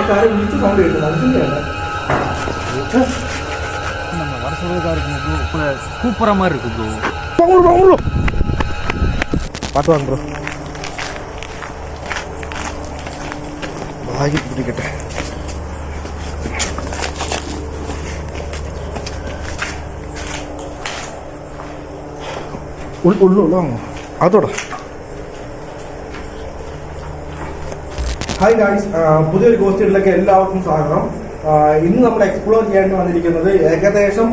காரை விழிச்சு சவுண்ட் கேட்டு மனுஷங்க நம்ம வர சொல்றதா இருக்கும் ப்ரோ, கூப்பிட்ற மாதிரி இருக்கு ப்ரோ. பார்த்து வாங்க ப்ரோ. பாகி பிடிக்கட்டேன். ഉള്ളു അതോടെ. ഹായ് ഗായ്സ്, പുതിയൊരു ഗോസ്റ്റിലേക്ക് എല്ലാവർക്കും സ്വാഗതം. ഇന്ന് നമ്മൾ എക്സ്പ്ലോർ ചെയ്യാൻ വന്നിരിക്കുന്നത് ഏകദേശം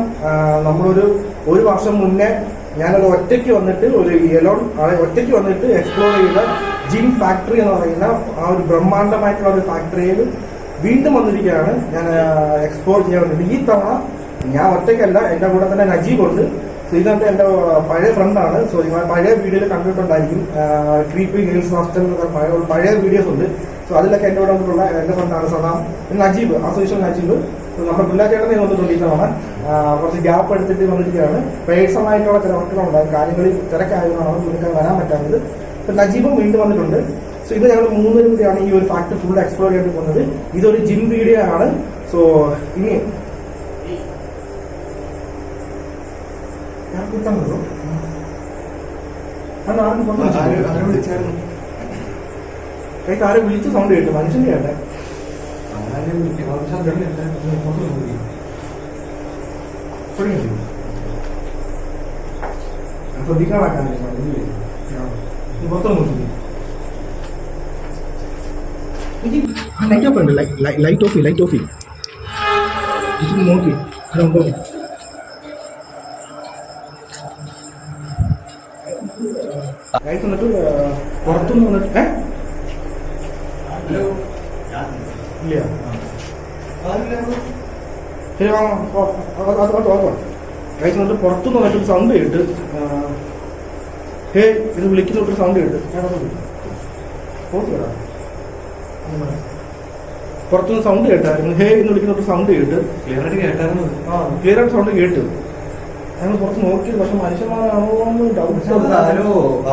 ഒരു വർഷം മുന്നേ ഞാനത് ഒറ്റയ്ക്ക് വന്നിട്ട് ഒറ്റയ്ക്ക് വന്നിട്ട് എക്സ്പ്ലോർ ചെയ്ത ജിൻ ഫാക്ടറി എന്ന് പറയുന്ന ആ ഒരു ബ്രഹ്മാണ്ഡമായിട്ടുള്ള ഒരു ഫാക്ടറിയിൽ വീണ്ടും വന്നിരിക്കുകയാണ് ഞാൻ എക്സ്പ്ലോർ ചെയ്യാൻ വന്നിട്ട്. ഈ തവണ ഞാൻ ഒറ്റയ്ക്കല്ല, എൻ്റെ കൂടെ തന്നെ നജീബ് ഉണ്ട്. ഇതെന്റെ എൻ്റെ പഴയ ഫ്രണ്ടാണ്. സോ നിങ്ങൾ പഴയ വീഡിയോയിൽ കണ്ടിട്ടുണ്ടായിരിക്കും, ക്രീപ്പി ഹിൽസ് ഹോസ്റ്റൽ പഴയ വീഡിയോസ് ഉണ്ട്. സോ അതിലൊക്കെ എൻ്റെ കൂടെ വന്നിട്ടുള്ള എൻ്റെ ഫ്രണ്ടാണ് സദാം നജീബ്, അസോസിയേഷൻ നജീബ്. നമ്മുടെ പിള്ളേച്ചേട്ടനെ വന്നിട്ടുണ്ട്. ഈ തവണ കുറച്ച് ഗ്യാപ്പ് എടുത്തിട്ട് വന്നിരിക്കുകയാണ്. പേഴ്സണലായിട്ടുള്ള ചില വർക്കുകളുണ്ടാകും, കാര്യങ്ങളിൽ തിരക്കായതുകൊണ്ടാണ് നിങ്ങൾക്ക് വരാൻ പറ്റാത്തത്. ഇപ്പം നജീബും വീണ്ടും വന്നിട്ടുണ്ട്. സോ ഇത് ഞങ്ങൾ മൂന്നുപേരും കൂടിയാണ് ഈ ഒരു ഫാക്ടറി ഫുൾ എക്സ്പ്ലോർ ചെയ്ത് പോകുന്നത്. ഇതൊരു ജിം വീഡിയോ ആണ്. സോ ഇനി ആരെ വിളിച്ച് സൗണ്ട് കേട്ടു മനുഷ്യന്റെ കേട്ടെ. ശ്രദ്ധിക്കാനാക്കാൻ ലൈറ്റ് ഓഫ് ഉണ്ട്. ലൈറ്റ് ഓഫ് നോക്കി അതുണ്ടോ. വന്നിട്ട് പുറത്തുനിന്ന് വന്നിട്ട് ഇല്ല ശരി കഴിച്ച് വന്നിട്ട് പുറത്തുനിന്ന് വന്നിട്ട് സൗണ്ട് കേട്ട് ഹേ ഇത് വിളിക്കുന്നൊരു സൗണ്ട് കേട്ട് പുറത്തുനിന്ന് സൗണ്ട് കേട്ടായിരുന്നു. ഹേ എന്ന് വിളിക്കുന്നൊരു സൗണ്ട് കേട്ട് ക്ലിയർ ആയിട്ട് സൗണ്ട് കേട്ട് ഞങ്ങൾ പുറത്ത് നോക്കി. പക്ഷെ മനുഷ്യന്മാരാണോ എന്ന് ഡൗട്ട്.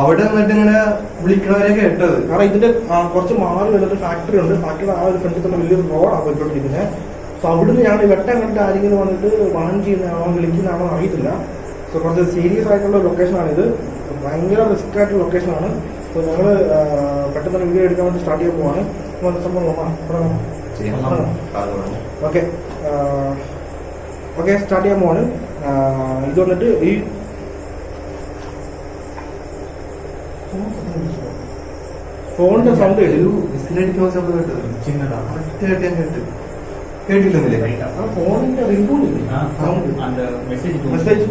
അവിടെ നിന്നിട്ട് ഇങ്ങനെ വിളിക്കണവരെ കേട്ടത്. കാരണം ഇതിന്റെ കുറച്ച് മാറി വരുന്ന ഫാക്ടറി ഉണ്ട്. ഫാക്ടറിയുടെ ആ ഒരു ഫ്രണ്ടിൽ തന്നെ വലിയൊരു റോഡാണ് പോയിക്കൊണ്ടിരിക്കുന്നത്. സോ അവിടുന്ന് ഞങ്ങൾ വെട്ടം കണ്ടിട്ട് ആരെങ്കിലും വന്നിട്ട് വാൺ ചെയ്യുന്നതാണോ വിളിക്കുന്നതാണോ അറിയത്തില്ല. സോ കുറച്ച് സീരിയസ് ആയിട്ടുള്ള ലൊക്കേഷനാണിത്, ഭയങ്കര റിസ്ക് ആയിട്ടുള്ള ലൊക്കേഷനാണ്. സോ ഞങ്ങൾ പെട്ടെന്ന് വീഡിയോ എടുക്കാൻ വേണ്ടി സ്റ്റാർട്ട് ചെയ്യാൻ പോവാണ്. ഓക്കെ സ്റ്റാർട്ട് ചെയ്യാൻ പോവാണ്. ഇത് വന്നിട്ട് ഈ ഫോണിന്റെ സൗണ്ട് കേട്ടില്ല. ഫോണിന്റെ റിംഗൂൺ മെസ്സേജ്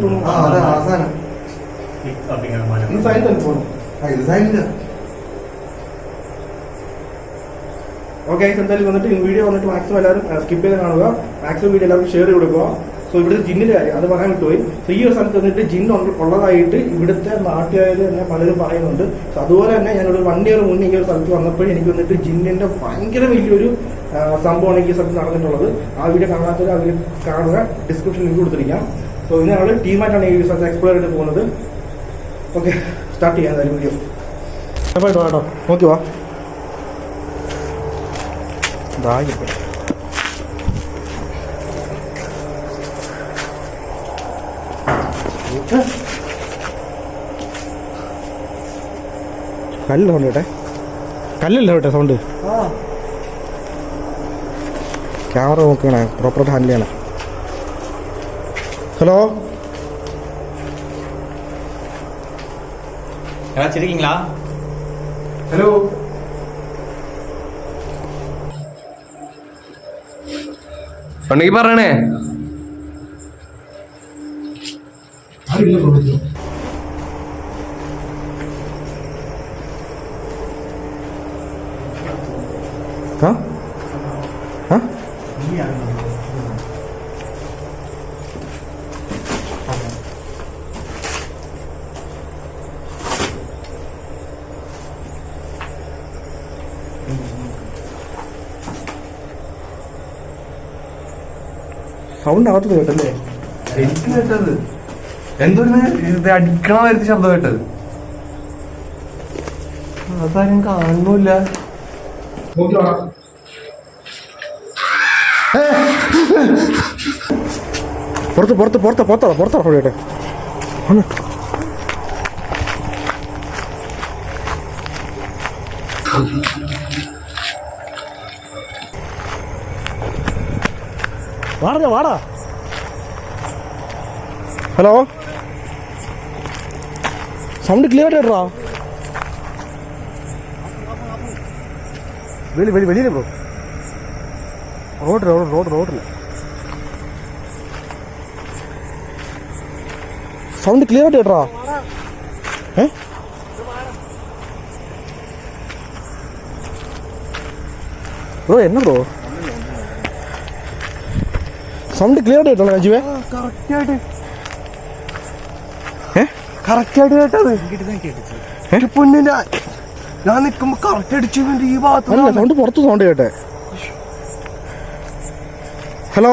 ഓക്കെ. എന്തായാലും വന്നിട്ട് വീഡിയോ വന്നിട്ട് മാക്സിമം എല്ലാവരും സ്കിപ്പ് ചെയ്ത് കാണുക. മാക്സിമം വീഡിയോ എല്ലാവർക്കും ഷെയർ ചെയ്ത് കൊടുക്കുക. സോ ഇവിടുത്തെ ജിന്നിന്റെ കാര്യം അത് പറയാൻ വിട്ടുപോയി. സോ ഈ ഒരു സ്ഥലത്ത് വന്നിട്ട് ജിൻ ഉള്ളതായിട്ട് ഇവിടുത്തെ നാട്ടുകാർ തന്നെ പലരും പറയുന്നുണ്ട്. സോ അതുപോലെ തന്നെ ഞാനൊരു 1 year മുന്നേ ഈ ഒരു സ്ഥലത്ത് വന്നപ്പോഴും എനിക്ക് വന്നിട്ട് ജിന്നിന്റെ ഭയങ്കര വലിയൊരു സംഭവമാണ് ഈ സ്ഥലത്ത് നടന്നിട്ടുള്ളത്. ആ വീഡിയോ കാണാത്തവർ അവർ കാണുക, ഡിസ്ക്രിപ്ഷൻ ലിങ്ക് കൊടുത്തിരിക്കാം. സോ ഇന്ന് ഞങ്ങൾ ടീമായിട്ടാണ് ഈ സ്ഥലത്ത് എക്സ്പ്ലോർ ചെയ്ത് പോകുന്നത്. ഓക്കെ സ്റ്റാർട്ട് ചെയ്യാം എന്തായാലും വീഡിയോ. കേട്ടോ നോക്കി വാ. കല്ല് സൗണ്ട് കേട്ടെ, കല്ലല്ലോ കേട്ടെ സൗണ്ട്. ക്യാമറ നോക്കണേ, പ്രോപ്പറായിട്ട് ഹാൻഡിൽ ചെയ്യണം. ഹലോ ஏதாச்சிருக்கீங்களா? ഹലോ ഉണ്ടെങ്കിൽ പറയണേ. സൗണ്ട് അകത്ത് കേട്ടല്ലേ? എനിക്ക് കേട്ടത് എന്തൊരു ഇത് അടിക്കണ വരുത്തി ശബ്ദം കേട്ടത്. അതാരും കാണുന്നില്ല. പുറത്ത് പുറത്ത് പുറത്ത് പുറത്തോ പുറത്തോ അവിടെ ഒന്ന് വാടാ വാടാ. ഹലോ, സൗണ്ട് ക്ലിയർ ആയിട്ടാ. വെളിയിൽ ബ്രോ, റോഡില്ല. സൗണ്ട് ക്ലിയർ ആയിട്ട് കേട്ടാ. ബ്രോ എന്നാ ബ്രോ സൗണ്ട് ക്ലിയർ ആയിട്ട് കേട്ടോ രാജുവേ? കറക്റ്റ് ആയിട്ട് കേട്ടത് പൊന്നിന്റെ ഞാൻ നിക്കുമ്പോ കറക്റ്റ് അടിച്ചു ഈ ഭാഗത്ത്. അല്ല, സൗണ്ട് പുറത്ത് സൗണ്ട് കേട്ടെ. ഹലോ,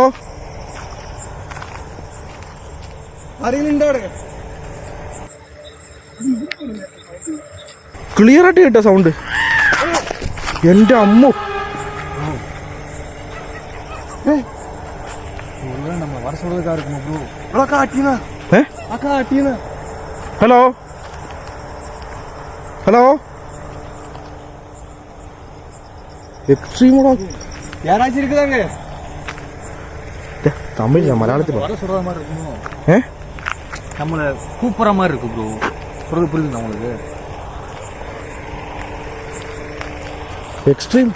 ക്ലിയർ ആയിട്ട് കേട്ടോ സൗണ്ട്. എന്റെ അമ്മ, நம்ம வர சொல்றதுக்கா இருக்குமா ப்ரோ? ഇവിടെ കാട്ടീന കാട്ടീന. ഹലോ ഹലോ, എക്സ്ട്രീമോടാ யாராச்சும் இருக்குதாங்க? தமிழ் மலையாளத்தில் வர சொல்ற மாதிரி இருக்குமோ? நம்மள கூப்பிடுற மாதிரி இருக்கு ப்ரோ. சொல்றது புரியுது நம்மளுக்கு? എക്സ്ട്രീം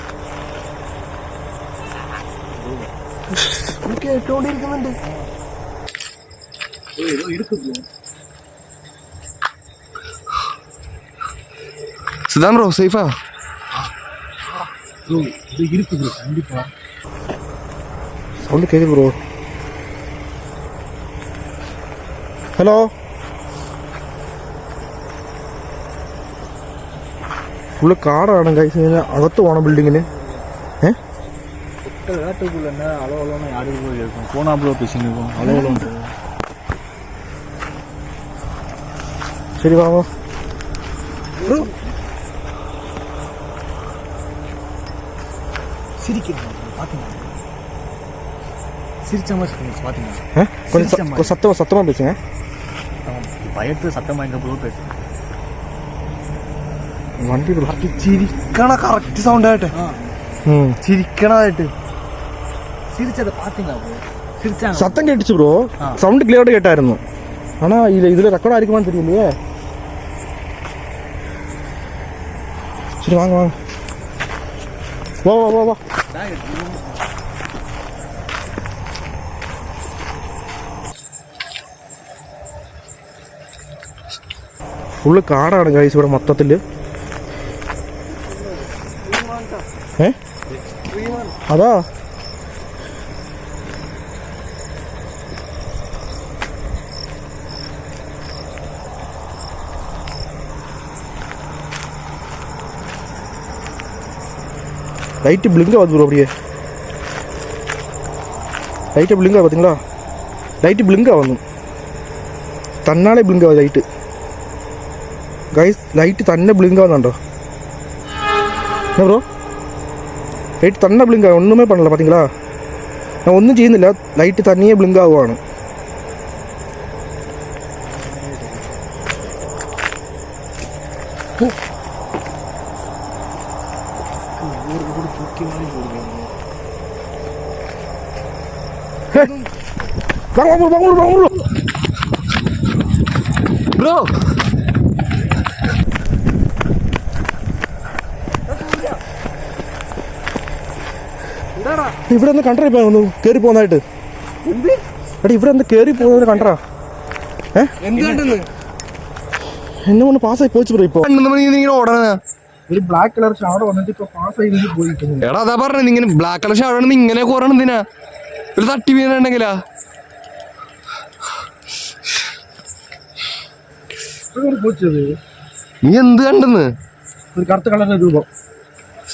കേട്ടോണ്ടിരിക്കുന്നുണ്ട്. ஏதோ இருக்கு ப்ரோ. സുധാൻ ബ്രോ സേഫാ? ப்ரோ இது இருக்கு ப்ரோ, கண்டிப்பா. സൗണ്ട് കേൾക്കുന്നു ബ്രോ. ഹലോ, ഫുള്ള് കാടാണ് കൈസ്. ഇങ്ങനെ അകത്ത് പോകണം ബിൽഡിങ്ങിന്. விளையாட்டுக்குள்ள என்ன அலோ அலோன்னு யாருக்கு போய் இருக்கும்? போனா ப்ரோ பேசின்னு இருக்கும் அலோ அலோன்ட்டு. ശരി വാ വാ. சிரிக்கிறாங்க பாத்தீங்களா? சிரிச்ச மாதிரி இருக்கு பாத்தீங்களா? கொஞ்சம் சத்தமா பேசுங்க. பயத்து சத்தமா எங்க ப்ரோ பேசு. വണ്ടി ചിരിക്കണ കറക്റ്റ് സൗണ്ട് ആയിട്ട് ചിരിക്കണതായിട്ട് சிரிச்சதை பாத்தீங்களா ப்ரோ? சிரிச்சாங்க. സത്തം കേട്ടിച്ചു ബ്രോ. സൗണ്ട് ക്ലിയർ ആയിട്ട് കേട്ടായിരുന്നു. ആണാ ഇതിൽ റെക്കോർഡ് ആയിരിക്കുമെന്ന് തെരിയില്ലേ. ശരി വാങ്ങ വാങ്ങ. വാ വാ വാ വാ. ഫുള്ള് കാടാണ് ഗൈസ് ഇവിടെ മൊത്തത്തില്. അതാ லைட்டு பிளிங்க் ஆகுது ப்ரோ. அப்படியே லைட்டு பிளிங்க் ஆகுது பார்த்தீங்களா? லைட்டு பிளிங்க் ஆகும், തന്നാലെ ബ്ലിങ്ക് ആവും ലൈറ്റ് ഗൈസ്. ലൈറ്റ് തന്നെ ബ്ലിങ്ക് ആവുന്നുണ്ടോ ബ്രോ? ലൈറ്റ് തന്നെ ബ്ലിങ്ക് ആവും, ഒന്നുമേ പണില്ല. பார்த்தீங்களா? ഞാൻ ഒന്നും ചെയ്യുന്നില്ല, ലൈറ്റ് തനിയെ ബ്ലിങ്ക് ആവുകയാണ്. ബ്രോ ഇവിടെ ഒന്ന് കണ്ടറ ഒന്ന് കയറി പോകുന്നതായിട്ട്. എടാ ഇവിടെ ഒന്ന് കയറി പോകുന്നതിന് കണ്ടറാ. എന്നെ കൊണ്ട് പാസ്സായി പോയിച്ചു ബ്രോ. ഇപ്പൊ ഇങ്ങനെ ഓടണ ഒരു ബ്ലാക്ക് കളർ ഷാഡ് വന്നിട്ട് ഇപ്പൊ പാസ്സായി പോയിരിക്കുന്നു. എടാ അതാ പറഞ്ഞത്, ഇങ്ങനെ ബ്ലാക്ക് കളർ ഷാഡ് ഇങ്ങനെ കുറയണം. എന്തിനാ ഒരു തട്ടി വീണുണ്ടെങ്കിലാ? നീ എന്ത് കണ്ടെന്ന്? ഒരു കറുത്ത കളറിന്റെ രൂപം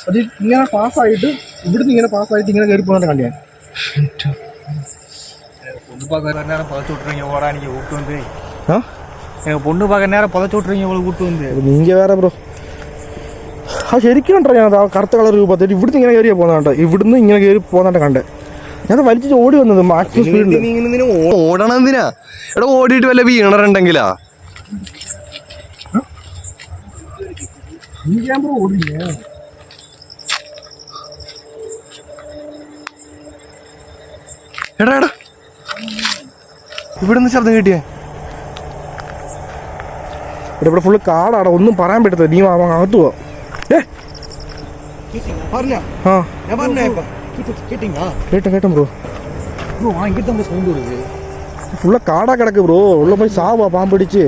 അത് ഇങ്ങനെ പാസ്സായിട്ട് ഇവിടുന്ന് ഇങ്ങനെ പാസ്സായിട്ട് ഇങ്ങനെ കയറി പോകുന്ന കണ്ടു ഞാൻ. பொண்ணு பார்க்க நேரம் புதைச்சி விட்டுறீங்க ஓடா, நீங்கள் கூப்பிட்டு வந்து எங்கள் பொண்ணு பார்க்க நேரம் புதைச்சி விட்டுறீங்க இவ்வளோ கூப்பிட்டு வந்து. നീങ്ക വേറെ ബ്രോ. ആ ശരിക്കും കണ്ടോ ഞാൻ ആ കറുത്ത കളർ രൂപത്തിൽ ഇവിടുന്ന് ഇങ്ങനെ കയറിയാ പോകുന്ന കണ്ടോ? ഇവിടുന്ന് ഇങ്ങനെ കയറി പോകുന്നുണ്ട് കണ്ടേ. ഞാൻ വലിച്ചു ഓടി വന്നത് മാക്സിമം സ്പീഡിൽ. ഓടണം എന്തിനാ? എടാ ഓടിയിട്ട് വല്ല വീണറുണ്ടെങ്കിലാ. എടാ എടാ ഇവിടെ നിന്ന് ശബ്ദം കിട്ടിയേ? ഇവിടെ ഫുള്ള് കാടാടാ, ഒന്നും പറയാൻ പറ്റത്തില്ല. നീ അകത്ത് പോവാ. ആ കേട്ടോ ബ്രോ, ഫുള്ള് കാടാ കിടക്ക് ബ്രോ. ഉള്ള പോയി സാവാ പാമ്പ് പിടിച്ച്.